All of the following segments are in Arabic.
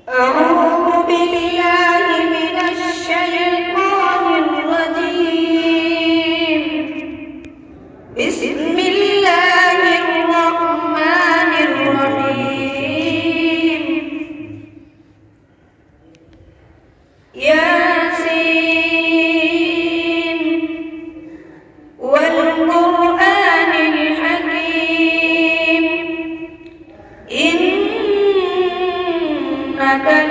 أعوذ بالله من الشيطان الرجيم. بسم الله الرحمن الرحيم. ياسين والقرآن الحكيم إنك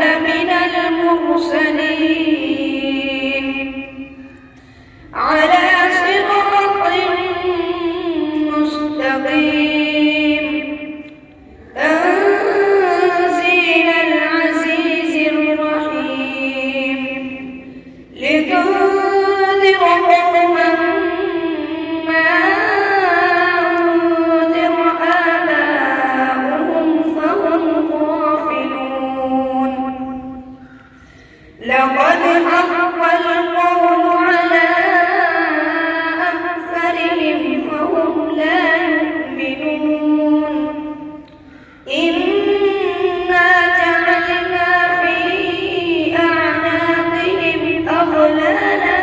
لمن المرسلين على صراط مستقيم تنزيل العزيز الرحيم لتنذر قوما ما أنذر آباؤهم فهم غافلون. لقد حق القول على أكثرهم فهم لا يؤمنون. إنا جعلنا في أعناقهم أغلالا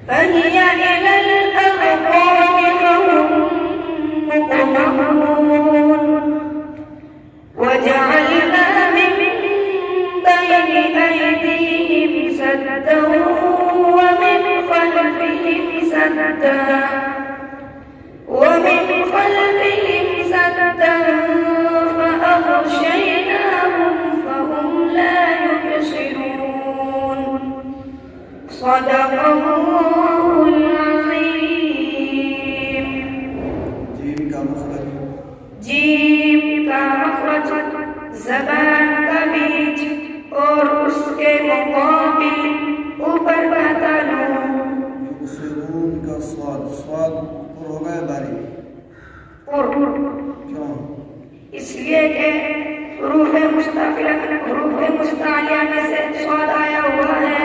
فهي إلى الأذقان فهم مقمحون. وجعلنا من بين أيديهم سدا ومن خلفهم سدا فأغشيناهم فهم لا يبصرون. صدق الله العظيم. जीम का मखरज ज़बान का बीच और उसके मुकाबिल ऊपर बहता नून। युबसिरून का स्वाद स्वाद पर हो गया बारी और क्यों? इसलिए कि हरूफ मुस्तालिया में से स्वाद आया हुआ है